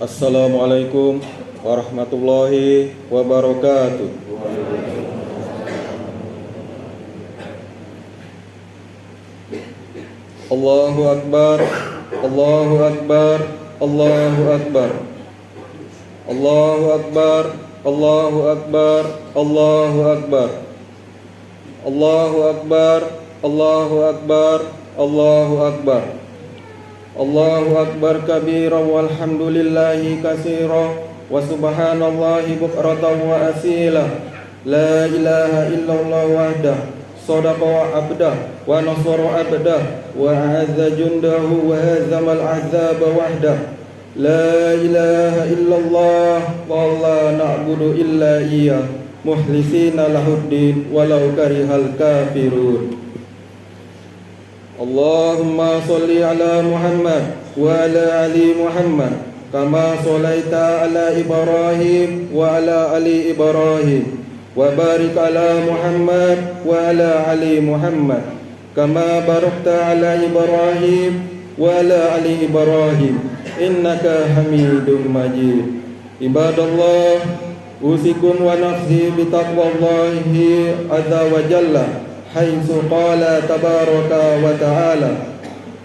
Assalamualaikum warahmatullahi wabarakatuh. Allahu Akbar, Allahu Akbar, Allahu Akbar. Allahu Akbar, Allahu Akbar, Allahu Akbar. Allahu Akbar, Allahu Akbar, Allahu Akbar. Allahu Akbar kabiran walhamdulillahi katsiran wa subhanallahi bukratan wa asila. La ilaha illallah wahdah sadaqa wa abdah wa nasara abdah wa a'azza jundahu wa hazamal ahzaba wahdah. La ilaha illallah wa la na'budu illa iyyah mukhlisina lahuddin walau karihal kafirun. Allahumma salli ala Muhammad wa ala ali Muhammad kama sallaita ala Ibrahim wa ala ali Ibrahim wa barik ala Muhammad wa ala ali Muhammad kama barakta ala Ibrahim wa ala ali Ibrahim innaka Hamidum Majid. Ibadallah, usikum wa nafsi bitaqwallahi azza wa jalla haitsu qala tabaraka wa ta'ala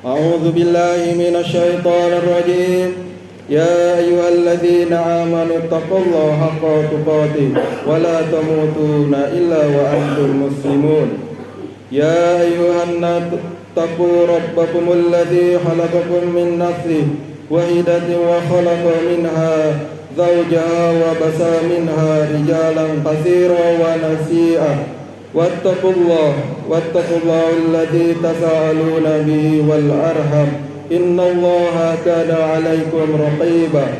a'udzu billahi minasy syaithanir rajim ya ayyuhalladzina amanu taqullaha haqqa tuqatih wa la tamutunna illa wa antum muslimun ya ayyuhan nasu taqu rabbakumul ladzi khalaqakum min nafsin wahidatin wa khalaqa minha zawjaha wa basa minha rijalan katsiran wa nasi'a wattaqullaha alladzi tasaaluna bihi wal arham innallaha kana 'alaikum raqiba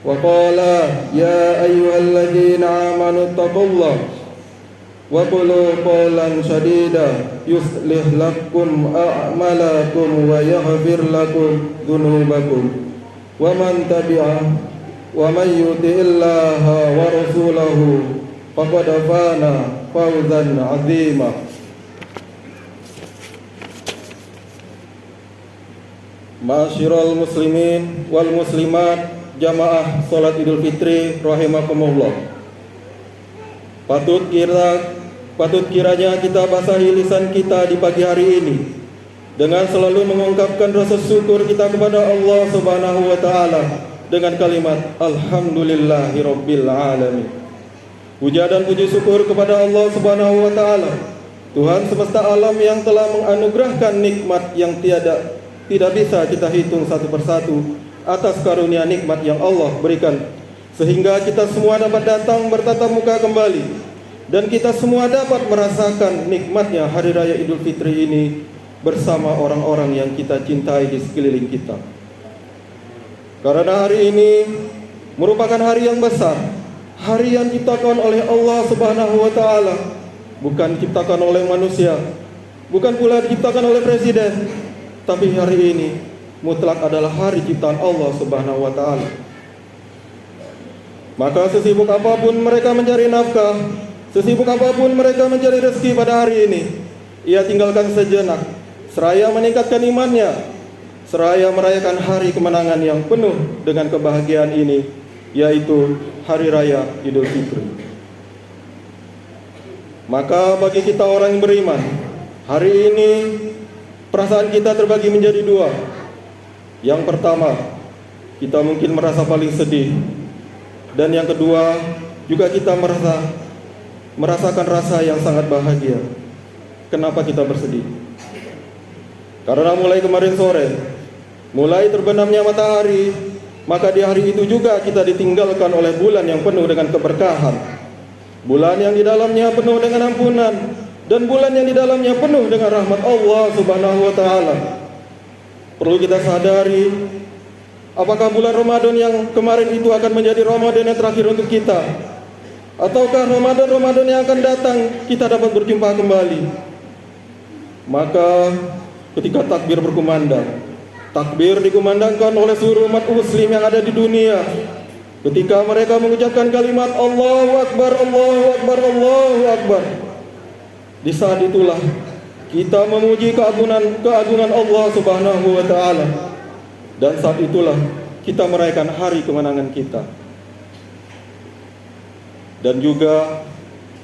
wa qala ya ayyuhalladzina amanu taqullaha wa qulu qawlan sadida yuslih lakum a'malakum wa yaghfir lakum dhunubakum wa man yuti'illaha wa rasulahu faqad faza fawzan 'azima. Ma'asyiral muslimin wal muslimat jamaah salat Idul Fitri rahimakumullah. Patut kiranya kita basahi lisan kita di pagi hari ini dengan selalu mengungkapkan rasa syukur kita kepada Allah Subhanahu wa taala dengan kalimat alhamdulillahirabbil alamin. Puja dan puji syukur kepada Allah Subhanahu wa taala, Tuhan semesta alam yang telah menganugerahkan nikmat yang tidak bisa kita hitung satu persatu atas karunia nikmat yang Allah berikan, sehingga kita semua dapat datang bertatap muka kembali dan kita semua dapat merasakan nikmatnya hari raya Idul Fitri ini bersama orang-orang yang kita cintai di sekeliling kita. Karena hari ini merupakan hari yang besar, hari yang diciptakan oleh Allah Subhanahu wa taala, bukan diciptakan oleh manusia, bukan pula diciptakan oleh presiden, tapi hari ini mutlak adalah hari ciptaan Allah Subhanahu wa taala. Maka sesibuk apapun mereka mencari nafkah, sesibuk apapun mereka mencari rezeki pada hari ini, ia tinggalkan sejenak, seraya meningkatkan imannya, seraya merayakan hari kemenangan yang penuh dengan kebahagiaan ini, yaitu Hari Raya Idul Fitri. Maka bagi kita orang yang beriman, hari ini perasaan kita terbagi menjadi dua. Yang pertama, kita mungkin merasa paling sedih, dan yang kedua juga kita merasakan rasa yang sangat bahagia. Kenapa kita bersedih? Karena mulai kemarin sore, mulai terbenamnya matahari, maka di hari itu juga kita ditinggalkan oleh bulan yang penuh dengan keberkahan, bulan yang di dalamnya penuh dengan ampunan, dan bulan yang di dalamnya penuh dengan rahmat Allah Subhanahu wa taala. Perlu kita sadari, apakah bulan Ramadan yang kemarin itu akan menjadi Ramadan yang terakhir untuk kita, ataukah Ramadan yang akan datang kita dapat berjumpa kembali? Maka ketika takbir berkumandang, takbir dikumandangkan oleh seluruh umat muslim yang ada di dunia. Ketika mereka mengucapkan kalimat Allahu Akbar, Allahu Akbar, Allahu Akbar, di saat itulah kita memuji keagungan Allah Subhanahu wa taala. Dan saat itulah kita merayakan hari kemenangan kita. Dan juga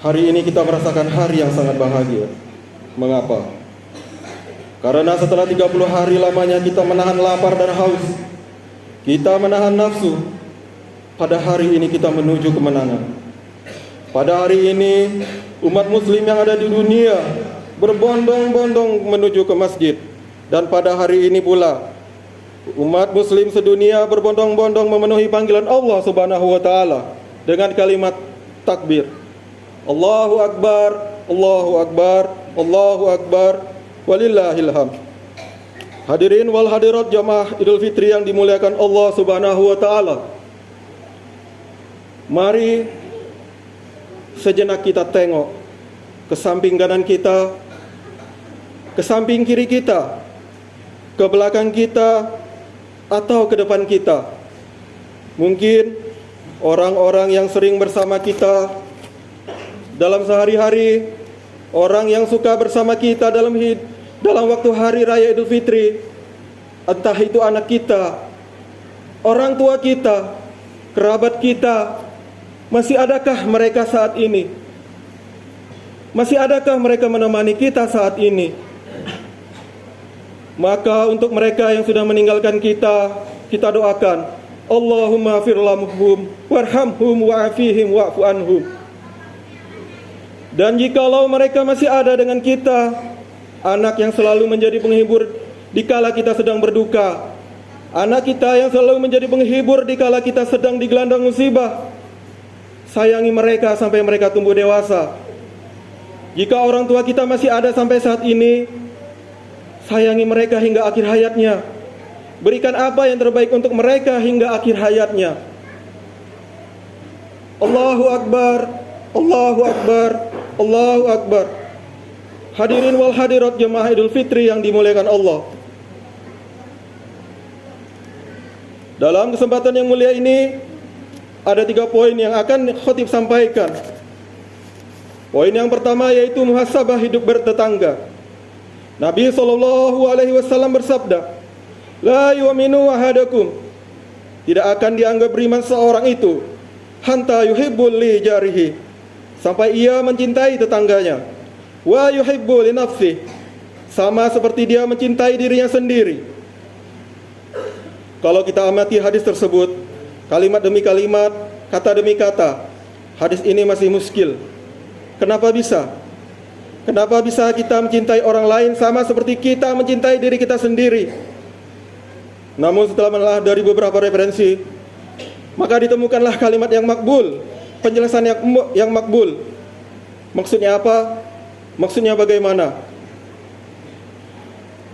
hari ini kita merasakan hari yang sangat bahagia. Mengapa? Karena setelah 30 hari lamanya kita menahan lapar dan haus, kita menahan nafsu, pada hari ini kita menuju kemenangan. Pada hari ini umat muslim yang ada di dunia berbondong-bondong menuju ke masjid. Dan pada hari ini pula umat muslim sedunia berbondong-bondong memenuhi panggilan Allah Subhanahu wa taala dengan kalimat takbir. Allahu Akbar, Allahu Akbar, Allahu Akbar, walillahil hamd. Hadirin wal hadirat jamaah Idul Fitri yang dimuliakan Allah Subhanahu wa taala. Mari sejenak kita tengok ke samping kanan kita, ke samping kiri kita, ke belakang kita, atau ke depan kita. Mungkin orang-orang yang sering bersama kita dalam sehari-hari, orang yang suka bersama kita dalam waktu hari raya Idul Fitri, entah itu anak kita, orang tua kita, kerabat kita, masih adakah mereka saat ini? Masih adakah mereka menemani kita saat ini? Maka untuk mereka yang sudah meninggalkan kita, kita doakan, Allahumma fir lahum warhamhum wa'afihim wa'fu anhum. Dan jikalau mereka masih ada dengan kita, anak yang selalu menjadi penghibur dikala kita sedang berduka, anak kita yang selalu menjadi penghibur dikala kita sedang digelandang musibah, sayangi mereka sampai mereka tumbuh dewasa. Jika orang tua kita masih ada sampai saat ini, sayangi mereka hingga akhir hayatnya. Berikan apa yang terbaik untuk mereka hingga akhir hayatnya. Allahu Akbar, Allahu Akbar, Allahu Akbar. Hadirin wal hadirat jemaah Idul Fitri yang dimuliakan Allah. Dalam kesempatan yang mulia ini, ada 3 poin yang akan khotib sampaikan. Poin yang pertama yaitu muhasabah hidup bertetangga. Nabi SAW bersabda, La yu'minu ahadakum, tidak akan dianggap beriman seorang itu hatta yuhibbul li jarihi, sampai ia mencintai tetangganya. Wa yuhibbu li nafsi, sama seperti dia mencintai dirinya sendiri. Kalau kita amati hadis tersebut, kalimat demi kalimat, kata demi kata, hadis ini masih muskil. Kenapa bisa? Kenapa bisa kita mencintai orang lain sama seperti kita mencintai diri kita sendiri? Namun setelah menelaah dari beberapa referensi, maka ditemukanlah kalimat yang makbul, penjelasan yang makbul. Maksudnya apa? Maksudnya bagaimana?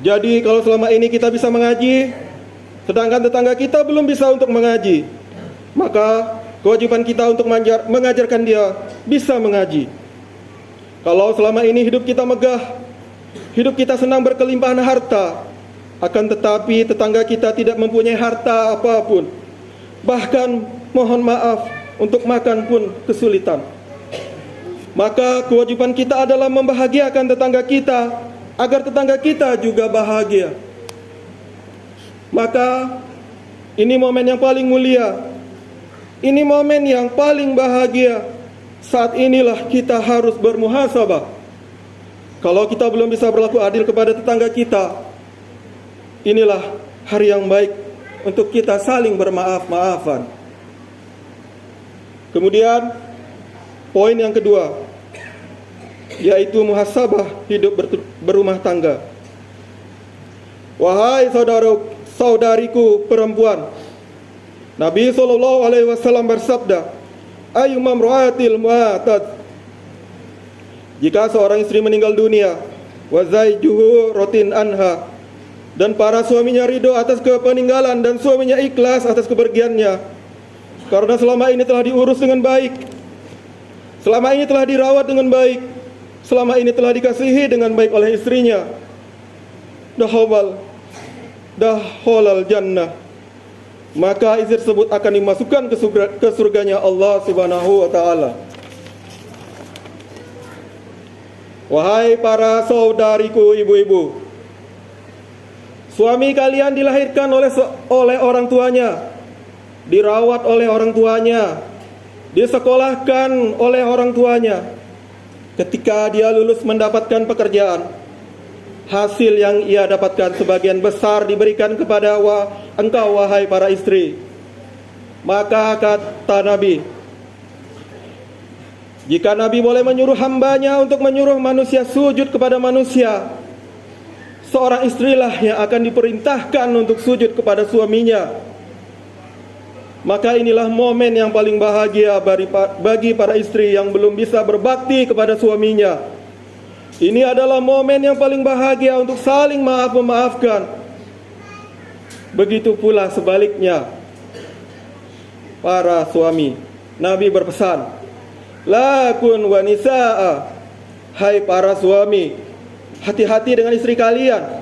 Jadi kalau selama ini kita bisa mengaji, sedangkan tetangga kita belum bisa untuk mengaji, maka kewajiban kita untuk mengajarkan dia bisa mengaji. Kalau selama ini hidup kita megah, hidup kita senang berkelimpahan harta, akan tetapi tetangga kita tidak mempunyai harta apapun, bahkan mohon maaf untuk makan pun kesulitan, maka kewajiban kita adalah membahagiakan tetangga kita agar tetangga kita juga bahagia. Maka ini momen yang paling mulia, ini momen yang paling bahagia. Saat inilah kita harus bermuhasabah. Kalau kita belum bisa berlaku adil kepada tetangga kita, inilah hari yang baik untuk kita saling bermaaf-maafan. Kemudian poin yang kedua, yaitu muhasabah hidup berumah tangga. Wahai saudariku perempuan, Nabi SAW bersabda, Ayyuma imra'atil matat, jika seorang istri meninggal dunia, wa zawjuhu rotin anha, dan para suaminya ridho atas kepeninggalan dan suaminya ikhlas atas kepergiannya, karena selama ini telah diurus dengan baik, selama ini telah dirawat dengan baik, selama ini telah dikasihi dengan baik oleh istrinya, daholal jannah, maka istri tersebut akan dimasukkan ke surganya Allah Subhanahu wa taala. Wahai para saudariku ibu-ibu, suami kalian dilahirkan oleh orang tuanya dirawat oleh orang tuanya, disekolahkan oleh orang tuanya. Ketika dia lulus mendapatkan pekerjaan, hasil yang ia dapatkan sebagian besar diberikan kepada engkau wahai para istri. Maka kata Nabi, jika Nabi boleh menyuruh hambanya untuk menyuruh manusia sujud kepada manusia, seorang istrilah yang akan diperintahkan untuk sujud kepada suaminya. Maka inilah momen yang paling bahagia bagi para istri yang belum bisa berbakti kepada suaminya. Ini adalah momen yang paling bahagia untuk saling maaf-memaafkan. Begitu pula sebaliknya, para suami. Nabi berpesan, lakun wa nisaa, hai para suami, hati-hati dengan istri kalian.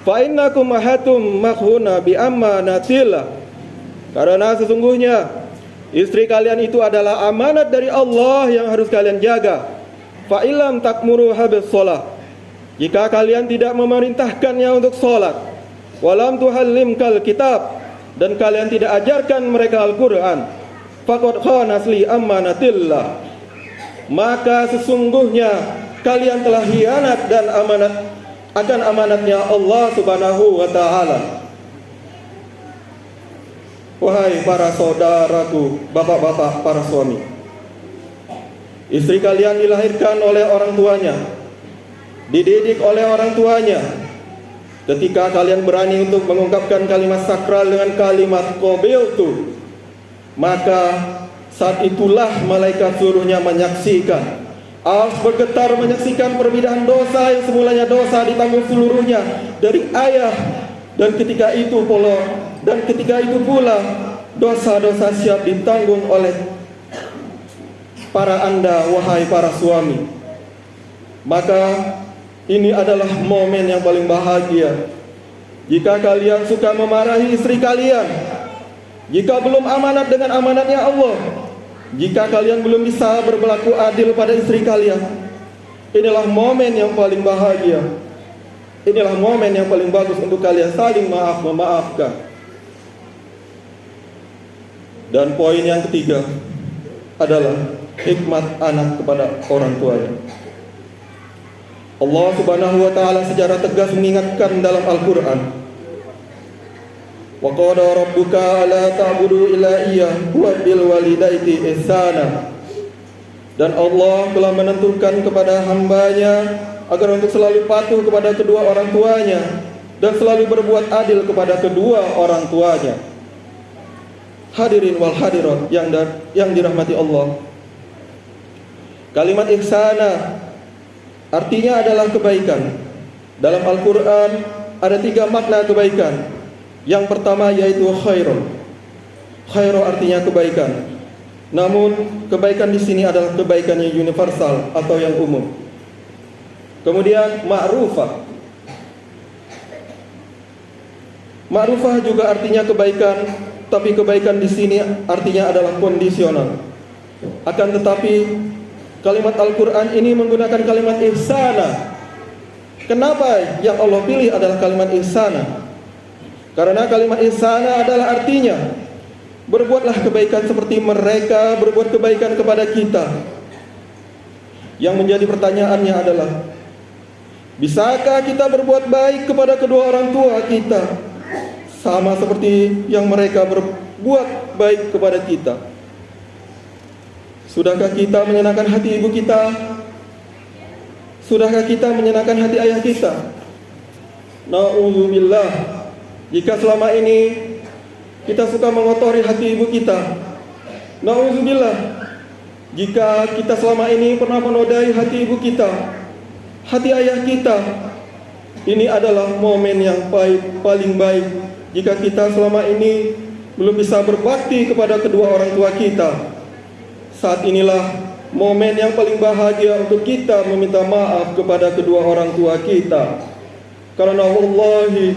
Fa innakum mahatum makhuna bi amanatillah. Karena sesungguhnya istri kalian itu adalah amanat dari Allah yang harus kalian jaga. Fa illam takmuruha bis shalah, jika kalian tidak memerintahkannya untuk salat, walam tuhallimkal kitab, dan kalian tidak ajarkan mereka Al-Qur'an, faqad khanas li amanatillah, maka sesungguhnya kalian telah hianat dan akan amanatnya Allah Subhanahu wa ta'ala. Wahai para saudaraku, bapak-bapak, para suami, istri kalian dilahirkan oleh orang tuanya, dididik oleh orang tuanya. Ketika kalian berani untuk mengungkapkan kalimat sakral dengan kalimat qabiltu, maka saat itulah malaikat suruhnya menyaksikan, Ars bergetar menyaksikan perbedaan dosa yang semulanya dosa ditanggung seluruhnya dari ayah, dan ketika itu pula dosa-dosa siap ditanggung oleh para anda, wahai para suami. Maka ini adalah momen yang paling bahagia. Jika kalian suka memarahi istri kalian, jika belum amanat dengan amanatnya Allah, jika kalian belum bisa berberlaku adil pada istri kalian, inilah momen yang paling bahagia. Inilah momen yang paling bagus untuk kalian saling memaafkan. Dan poin yang ketiga adalah hikmat anak kepada orang tuanya. Allah Subhanahu wa ta'ala secara tegas mengingatkan dalam Al-Quran, wa qala rabbuka la ta'budu illa iyyah wa bil walidaini ihsana. Dan Allah telah menentukan kepada hambanya agar untuk selalu patuh kepada kedua orang tuanya dan selalu berbuat adil kepada kedua orang tuanya. Hadirin wal hadirat yang dirahmati Allah, kalimat ihsana artinya adalah kebaikan. Dalam Al-Quran ada 3 makna kebaikan. Yang pertama yaitu khairu. Khairu artinya kebaikan. Namun kebaikan di sini adalah kebaikan yang universal atau yang umum. Kemudian ma'rufah. Ma'rufah juga artinya kebaikan, tapi kebaikan di sini artinya adalah kondisional. Akan tetapi kalimat Al-Quran ini menggunakan kalimat ihsana. Kenapa yang Allah pilih adalah kalimat ihsana? Karena kalimat ihsana adalah artinya berbuatlah kebaikan seperti mereka berbuat kebaikan kepada kita. Yang menjadi pertanyaannya adalah, bisakah kita berbuat baik kepada kedua orang tua kita sama seperti yang mereka berbuat baik kepada kita? Sudahkah kita menyenangkan hati ibu kita? Sudahkah kita menyenangkan hati ayah kita? Na'udzubillah, jika selama ini kita suka mengotori hati ibu kita. Na'udzubillah, jika kita selama ini pernah menodai hati ibu kita, hati ayah kita. Ini adalah momen yang paling baik jika kita selama ini belum bisa berbakti kepada kedua orang tua kita. Saat inilah momen yang paling bahagia untuk kita meminta maaf kepada kedua orang tua kita. Karena wallahi,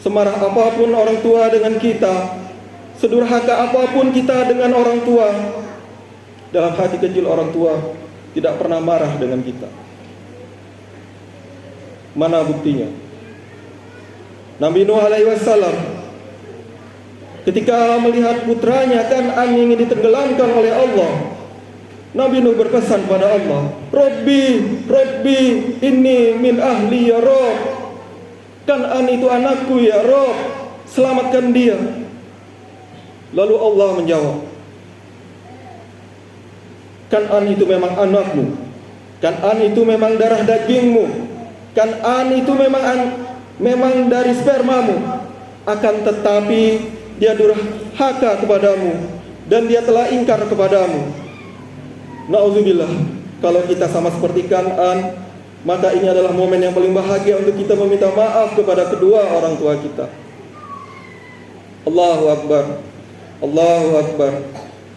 semarah apapun orang tua dengan kita, sedurhaka apapun kita dengan orang tua, dalam hati kecil orang tua tidak pernah marah dengan kita. Mana buktinya? Nabi Nuh alaihi wassalam Ketika melihat putranya Kan'an ingin ditenggelamkan oleh Allah, Nabi Nuh berpesan pada Allah, Rabbi, inni min ahli ya Rabb. Kan'an itu anakku ya Rabb, selamatkan dia. Lalu Allah menjawab, Kan'an itu memang anakmu, Kan'an itu memang darah dagingmu, Kan'an itu memang dari spermamu. Akan tetapi dia durhaka kepadamu dan dia telah ingkar kepadamu. Na'udzubillah, kalau kita sama seperti Kan'an, maka ini adalah momen yang paling bahagia untuk kita meminta maaf kepada kedua orang tua kita. Allahu Akbar, Allahu Akbar,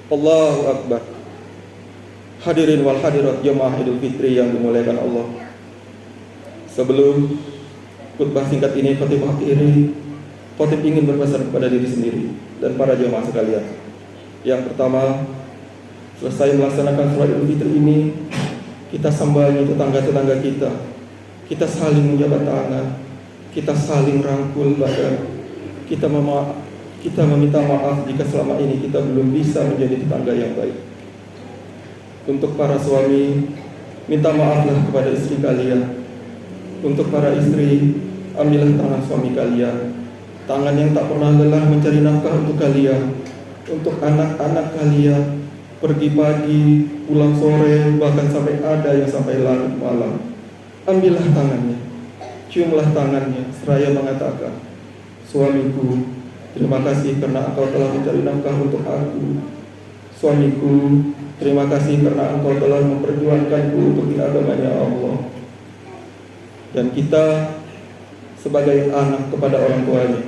Allahu Akbar. Hadirin wal hadirat jemaah Idul Fitri yang dimuliakan Allah. Sebelum khutbah singkat ini, khotib ingin berpesan kepada diri sendiri dan para jemaah sekalian. Yang pertama, selesai melaksanakan sholat Idul Fitri ini, kita sambangi tetangga-tetangga kita. Kita saling menjabat tangan, kita saling rangkul badan. Kita meminta maaf jika selama ini kita belum bisa menjadi tetangga yang baik. Untuk para suami, minta maaflah kepada istri kalian. Untuk para istri, ambillah tangan suami kalian, tangan yang tak pernah lelah mencari nafkah untuk kalian. Untuk anak-anak kalian, pergi pagi, pulang sore, bahkan sampai ada yang sampai larut malam. Ambillah tangannya, ciumlah tangannya, seraya mengatakan, suamiku, terima kasih karena engkau telah mencari nafkah untuk aku. Suamiku, terima kasih karena engkau telah memperjuangkanku untuk di agamanya Allah. Dan kita sebagai anak kepada orang tuanya,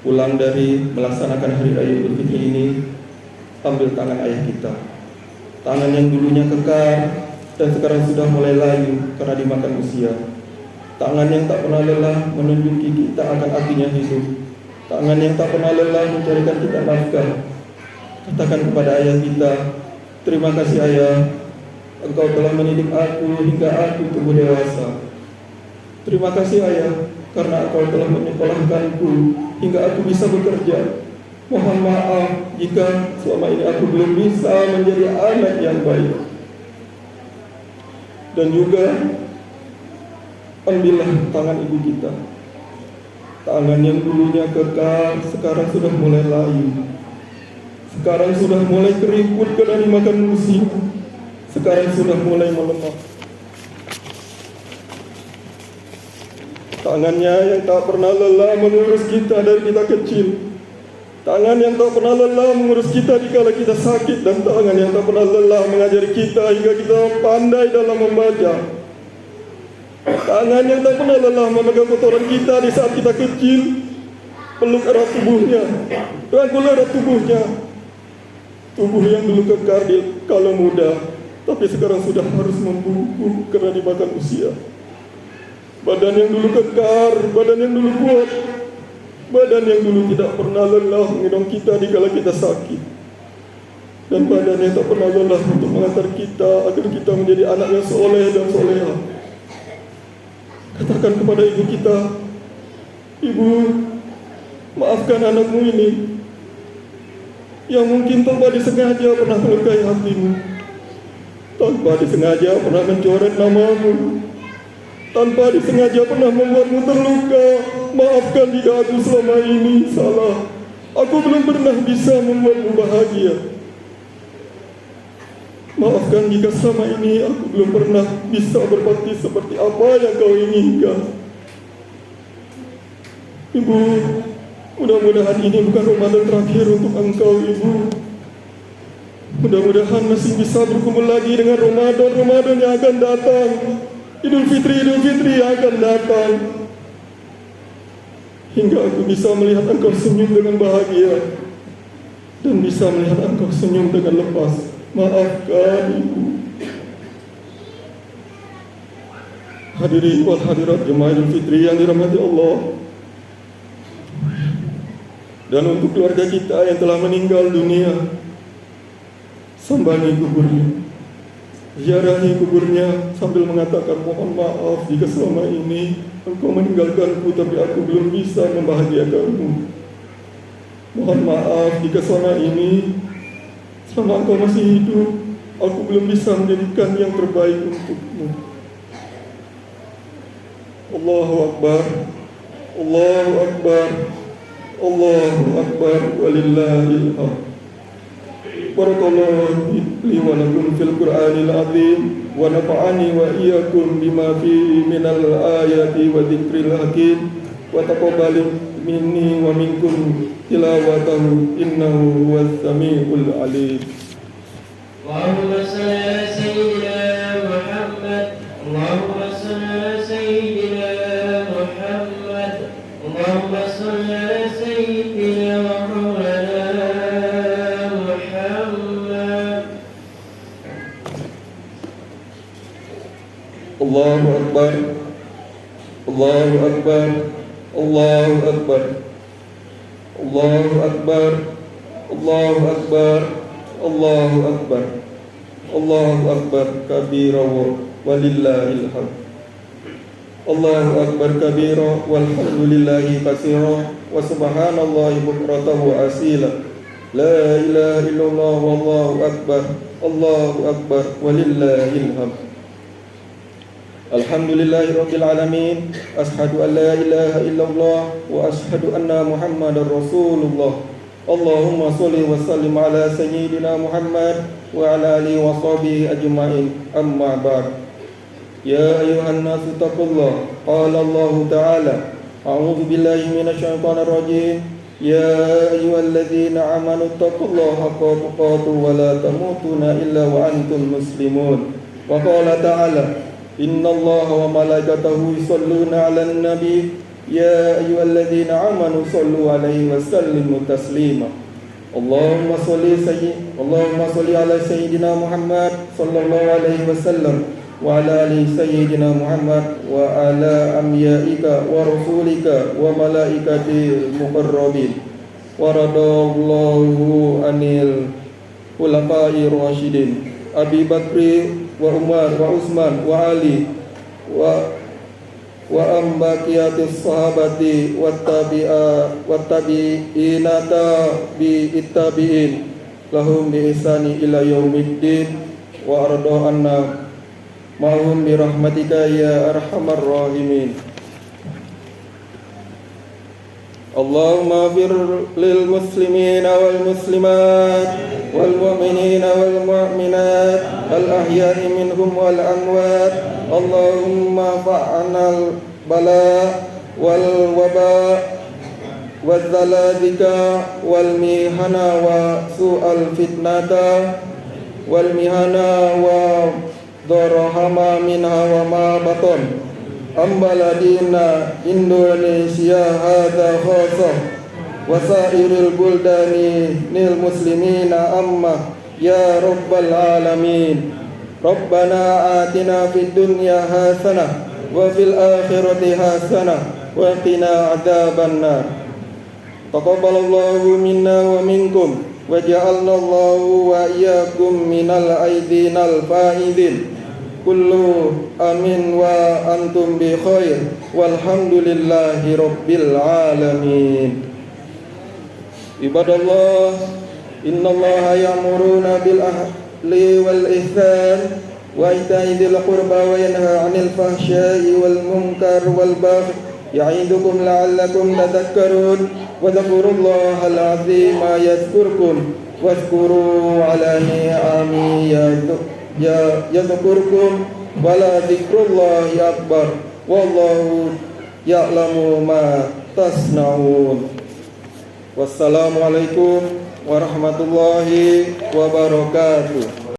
pulang dari melaksanakan hari raya Idul Fitri ini, ambil tangan ayah kita, tangan yang dulunya kekar dan sekarang sudah mulai layu karena dimakan usia, tangan yang tak pernah lelah menunjuki kita akan artinya hidup, tangan yang tak pernah lelah mencarikan kita nafkah. Katakan kepada ayah kita, terima kasih ayah, engkau telah mendidik aku hingga aku tumbuh dewasa. Terima kasih ayah, karena engkau telah menyekolahkanku hingga aku bisa bekerja. Mohon maaf jika selama ini aku belum bisa menjadi anak yang baik. Dan juga ambillah tangan ibu kita, tangan yang dulunya kekar sekarang sudah mulai layu, sekarang sudah mulai keriput karena dimakan usia, sekarang sudah mulai melemah. Tangannya yang tak pernah lelah mengurus kita dari kita kecil, tangan yang tak pernah lelah mengurus kita dikala kita sakit, dan tangan yang tak pernah lelah mengajari kita hingga kita pandai dalam membaca. Tangan yang tak pernah lelah memegang kotoran kita di saat kita kecil, peluk erat tubuhnya, rangkul erat tubuhnya. Tubuh yang dulu kekar di kala muda, tapi sekarang sudah harus membungkuk karena dimakan usia. Badan yang dulu kekar, badan yang dulu kuat, badan yang dulu tidak pernah lelah menggendong kita dikala kita sakit, dan badan yang tak pernah lelah untuk mengantar kita agar kita menjadi anak yang soleh dan soleha. Katakan kepada ibu kita, ibu, maafkan anakmu ini yang mungkin tanpa disengaja pernah melukai hatimu, tanpa disengaja pernah mencoret namamu, tanpa disengaja pernah membuatmu terluka. Maafkan jika aku selama ini salah. Aku belum pernah bisa membuatmu bahagia. Maafkan jika selama ini aku belum pernah bisa berbakti seperti apa yang kau inginkan. Ibu, mudah-mudahan ini bukan Ramadan terakhir untuk engkau, Ibu. Mudah-mudahan masih bisa berkumpul lagi dengan Ramadan yang akan datang, Idul Fitri yang akan datang, hingga aku bisa melihat engkau senyum dengan bahagia dan bisa melihat engkau senyum dengan lepas. Maafkan Ibu. Hadirin wal hadirat jemaah Idul Fitri yang dirahmati Allah, dan untuk keluarga kita yang telah meninggal dunia, sambangi kuburnya, ziarahi kuburnya sambil mengatakan mohon maaf jika selama ini engkau meninggalkanku tapi aku belum bisa membahagiakanmu. Mohon maaf jika selama ini, selama engkau masih hidup, aku belum bisa menjadikan yang terbaik untukmu. Allahu Akbar, Allahu Akbar, Allahu Akbar, walillahil hamd. Barakallahu li wa lakum fil Qur'anil azim wa nafa'ani wa iyyakum bima fihi minal ayati wa dzikril hakim wa taqabbal minni wa minkum tilawatahu innahu huwas samiul alim. Allahumma salli ala sayyidina Muhammad, Allahumma salli ala sayyidina Muhammad, Allahumma salli ala sayyidina Muhammad. Allahu Akbar, Allahu Akbar, Allahu Akbar, Allahu Akbar, Allahu Akbar, Allahu Akbar, Allahu Akbar kabira walillahil hamd. Allahu Akbar kabira walhamdulillahi katsira wa subhanallahi bukratan wa asila. La ilaha illallah wallahu akbar, Allahu akbar walillahil hamd. Alhamdulillahi rabbil alamin. Ashhadu an la ilaha illallah wa ashhadu anna Muhammadar Rasulullah. Allahumma sholli wa sallim ala sayyidina Muhammad wa ala alihi wa sahbihi ajma'in. Amma ba'd. Ya ayuhan nasu taqullah. Qala Allah ta'ala, a'udzu billahi minasy syaithanir rajim. Ya ayyuhalladzina amanu taqullaha haqqa tuqatih wa la tamutunna illa wa antum muslimun. Wa qala ta'ala, Inna Allah wa malaikatahu yusalluna 'alan nabi ya ayyuhalladzina amanu sallu 'alaihi wa sallimu taslima. Allahumma shalli ala sayyidina Muhammad sallallahu alaihi wasallam wa ala ali sayyidina Muhammad wa ala anbiya'ika wa rasulika wa malaikatil muqarrabin wa radallahu anil khulafa'ir rasyidin Abi Bakri wa Umar wa Utsman wa Ali wa ambaqiyatis sahabati wa tabi'ina tabi'in lahum bi ihsani ila yaumiddin wa arda anna ma'hum bi rahmatika ya arhamar rahimin. Allahumma fir lil muslimina wal muslimat wal mu'minina wal mu'minat al ahya'i minhum wal amwat. Allahumma fa'anal bala wal waba wal zaladika wal mihana wa su'al fitnata wal mihana wa darahama minha wa ma baton ambaladina Indonesia hadha khasah wasairil buldani nil muslimina amma ya rabbal alamin. Rabbana atina fid dunya hasanah wa fil akhirati hasanah wa qina adzabannar. Taqabbalallahu minna wa minkum wa ja'alna Allahu wa iyyakum minal aidinal faizin. Kullu amin wa antum bi khair walhamdulillahi rabbil alamin. Ibadallah, innallaha ya'muruna bil ahli wal ihsan wa ita'i dzil qurba wa yanha 'anil fahsya'i wal munkar wal baghi ya'idukum la'allakum tadhakkarun wa dhkurullahal 'azima yadhkurkum wadhkuru 'ala ni'ami yadhkurkum wa la dzikrullahi akbar wallahu ya'lamu ma tasna'un. Wassalamualaikum warahmatullahi wabarakatuh.